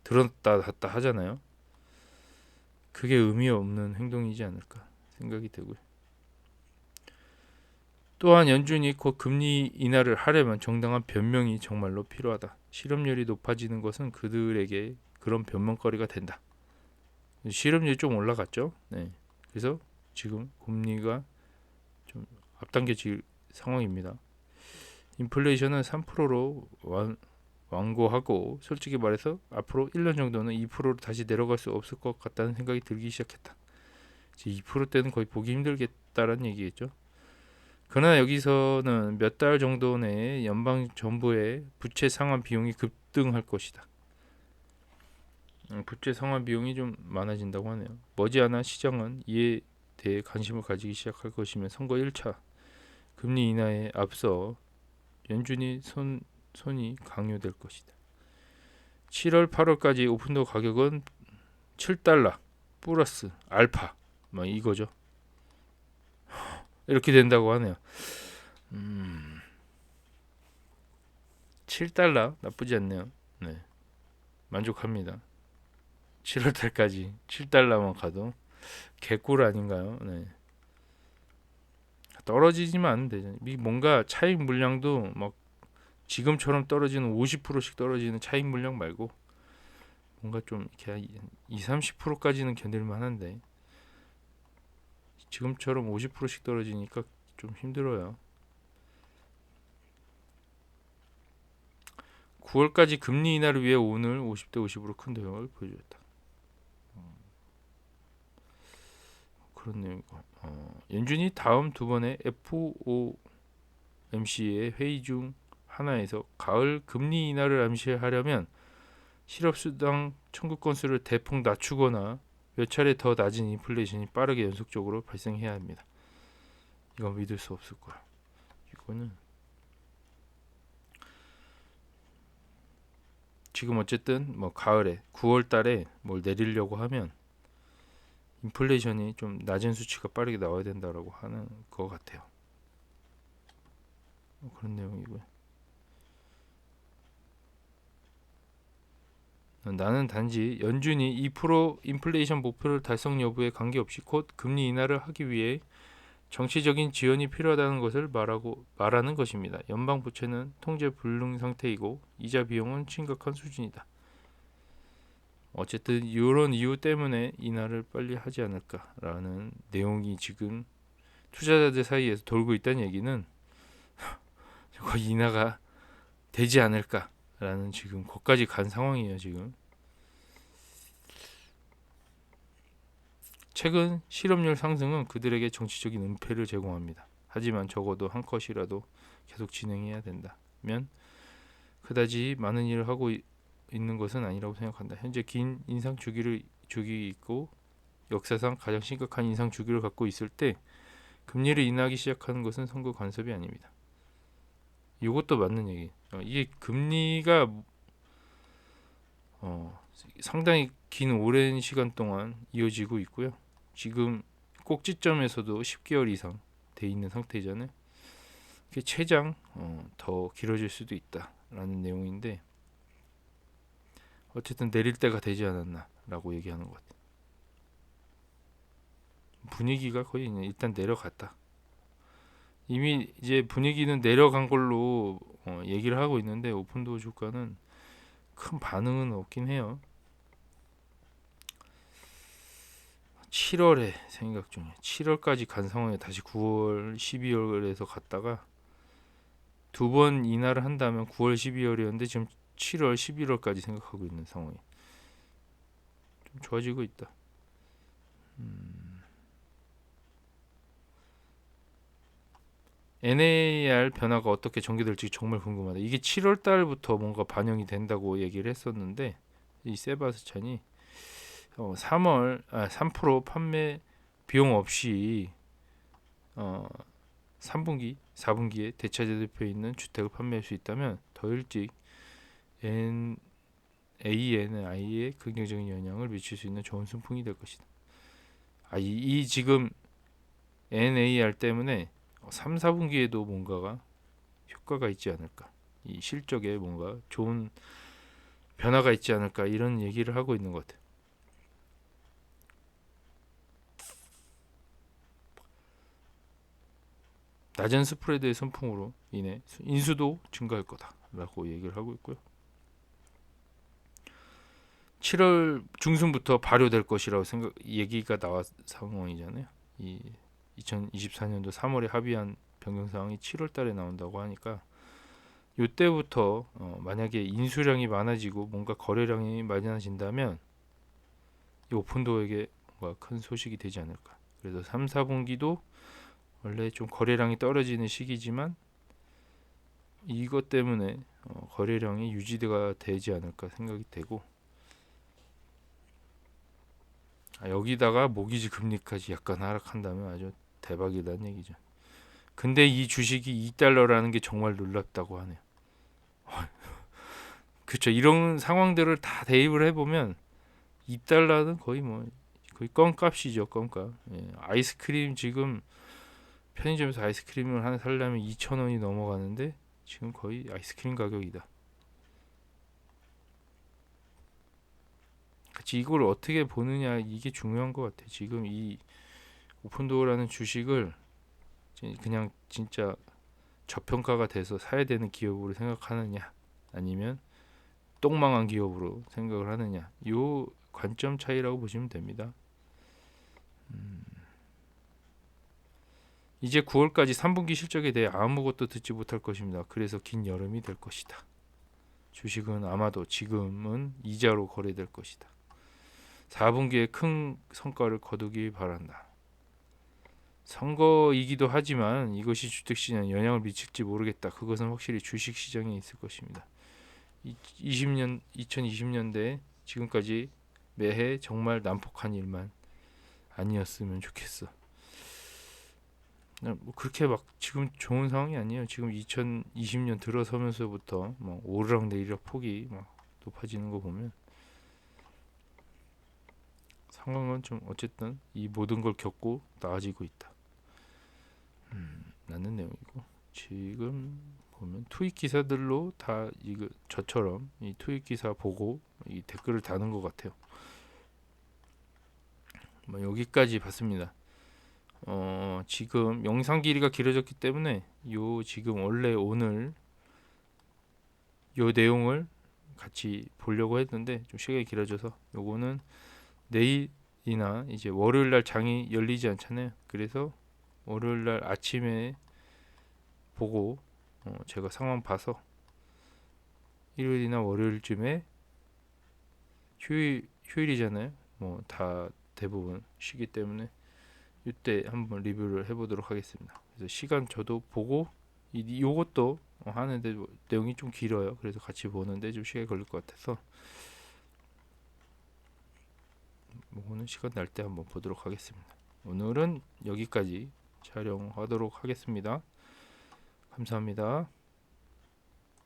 Speaker 1: 들었다 놨다 하잖아요. 그게 의미 없는 행동이지 않을까 생각이 되고요. 또한 연준이 곧 금리 인하를 하려면 정당한 변명이 정말로 필요하다. 실업률이 높아지는 것은 그들에게 그런 변명거리가 된다. 실업률이 좀 올라갔죠. 네. 그래서 지금 금리가 좀 앞당겨질 상황입니다. 인플레이션은 3%로 완고하고 솔직히 말해서 앞으로 1년 정도는 2%로 다시 내려갈 수 없을 것 같다는 생각이 들기 시작했다. 이제 2%대는 거의 보기 힘들겠다라는 얘기겠죠. 그러나 여기서는 몇 달 정도 내에 연방 정부의 부채 상환 비용이 급등할 것이다. 부채 상환 비용이 좀 많아진다고 하네요. 머지않아 시장은 이에 대해 관심을 가지기 시작할 것이며 선거 1차 금리 인하에 앞서 연준이 손이 강요될 것이다. 7월 8월까지 오픈도 가격은 7달러 플러스 알파 뭐 이거죠. 이렇게 된다고 하네요. 7달러 나쁘지 않네요. 네, 만족합니다. 7월 달까지 7달러만 가도 개꿀 아닌가요? 네. 떨어지지만 않으면 되죠. 뭔가 차익 물량도 막 지금처럼 떨어지는 50%씩 떨어지는 차익 물량 말고 뭔가 좀 이렇게 20-30%까지는 견딜만 한데 지금처럼 50%씩 떨어지니까 좀 힘들어요. 9월까지 금리 인하를 위해 오늘 50대 50으로 큰 도형을 보여줬다. 그렇네요. 연준이 다음 두 번의 FOMC의 회의 중 하나에서 가을 금리 인하를 암시하려면 실업수당 청구 건수를 대폭 낮추거나 몇 차례 더 낮은 인플레이션이 빠르게 연속적으로 발생해야 합니다. 이건 믿을 수 없을 거야. 이거는 지금 어쨌든 뭐 가을에 9월 달에 뭘 내리려고 하면 인플레이션이 좀 낮은 수치가 빠르게 나와야 된다라고 하는 것 같아요. 그런 내용이고요. 나는 단지 연준이 2% 인플레이션 목표를 달성 여부에 관계없이 곧 금리 인하를 하기 위해 정치적인 지원이 필요하다는 것을 말하는 것입니다. 연방 부채는 통제 불능 상태이고 이자 비용은 심각한 수준이다. 어쨌든 이런 이유 때문에 인하를 빨리 하지 않을까라는 내용이 지금 투자자들 사이에서 돌고 있다는 얘기는 거의 인하가 되지 않을까라는 지금 거기까지 간 상황이에요. 지금 최근 실업률 상승은 그들에게 정치적인 은폐를 제공합니다. 하지만 적어도 한 컷이라도 계속 진행해야 된다면 그다지 많은 일을 하고 있는 것은 아니라고 생각한다. 현재 긴 인상 주기 있고 역사상 가장 심각한 인상 주기를 갖고 있을 때 금리를 인하하기 시작하는 것은 선거 간섭이 아닙니다. 이것도 맞는 얘기. 이게 금리가 상당히 긴 오랜 시간 동안 이어지고 있고요. 지금 꼭지점에서도 10개월 이상 돼 있는 상태잖아요. 이게 최장 더 길어질 수도 있다라는 내용인데 어쨌든 내릴 때가 되지 않았나라고 얘기하는 것 같아요. 분위기가 거의 일단 내려갔다. 이미 이제 분위기는 내려간 걸로 얘기를 하고 있는데 오픈도어 주가는 큰 반응은 없긴 해요. 7월에 생각 중이에요. 7월까지 간 상황에 다시 9월, 12월에서 갔다가 두 번 인하를 한다면 9월, 12월이었는데 지금 7월, 11월까지 생각하고 있는 상황이 좀 좋아지고 있다. NAR 변화가 어떻게 전개될지 정말 궁금하다. 이게 7월 달부터 뭔가 반영이 된다고 얘기를 했었는데 이 세바스찬이 3% 판매 비용 없이 3분기, 4분기에 대차대표에 있는 주택을 판매할 수 있다면 더 일찍 ANI에 긍정적인 영향을 미칠 수 있는 좋은 순풍이 될 것이다. 이 지금 NAR 때문에 3, 4분기에도 뭔가가 효과가 있지 않을까. 이 실적에 뭔가 좋은 변화가 있지 않을까 이런 얘기를 하고 있는 것 같아요. 낮은 스프레드의 선풍으로 인해 인수도 증가할 거다라고 얘기를 하고 있고요. 7월 중순부터 발효될 것이라고 얘기가 나왔 상황이잖아요. 이 2024년도 3월에 합의한 변경사항이 7월 달에 나온다고 하니까 이때부터 만약에 인수량이 많아지고 뭔가 거래량이 많아진다면 이 오픈도어에게 뭔가 큰 소식이 되지 않을까. 그래서 3, 4분기도 원래 좀 거래량이 떨어지는 시기지만 이것 때문에 거래량이 유지가 되지 않을까 생각이 되고 여기다가 모기지 금리까지 약간 하락한다면 아주 대박이라는 얘기죠. 근데 이 주식이 2달러라는 게 정말 놀랍다고 하네요. 그렇죠. 이런 상황들을 다 대입을 해보면 2달러는 거의 거의 껌값이죠. 껌값. 예. 아이스크림 지금 편의점에서 아이스크림을 하나 사려면 2,000원이 넘어가는데 지금 거의 아이스크림 가격이다. 같이 이걸 어떻게 보느냐 이게 중요한 것 같아. 지금 이 오픈도어라는 주식을 그냥 진짜 저평가가 돼서 사야 되는 기업으로 생각하느냐, 아니면 똥망한 기업으로 생각을 하느냐, 요 관점 차이라고 보시면 됩니다. 이제 9월까지 3분기 실적에 대해 아무것도 듣지 못할 것입니다. 그래서 긴 여름이 될 것이다. 주식은 아마도 지금은 이자로 거래될 것이다. 4분기에 큰 성과를 거두기 바란다. 선거이기도 하지만 이것이 주택시장에 영향을 미칠지 모르겠다. 그것은 확실히 주식시장에 있을 것입니다. 2020년대 지금까지 매해 정말 난폭한 일만 아니었으면 좋겠어. 뭐 그렇게 막 지금 좋은 상황이 아니에요. 지금 2020년 들어서면서부터 막 오르락 내리락 폭이 막 높아지는 거 보면 상황은 좀 어쨌든 이 모든 걸 겪고 나아지고 있다. 라는 내용이고, 지금 보면 투입 기사들로 다 이거 저처럼 이 투입 기사 보고 이 댓글을 다는 것 같아요. 뭐 여기까지 봤습니다. 지금 영상 길이가 길어졌기 때문에 요 지금 원래 오늘 요 내용을 같이 보려고 했는데 좀 시간이 길어져서 요거는 내일이나 이제 월요일 날 장이 열리지 않잖아요. 그래서 월요일 날 아침에 보고 제가 상황 봐서 일요일이나 월요일쯤에 휴일이잖아요. 뭐 다 대부분 쉬기 때문에 이때 한번 리뷰를 해보도록 하겠습니다. 그래서 시간 저도 보고 요것도 하는데 내용이 좀 길어요. 그래서 같이 보는데 좀 시간이 걸릴 것 같아서 요거는 시간 날 때 한번 보도록 하겠습니다. 오늘은 여기까지 촬영하도록 하겠습니다. 감사합니다.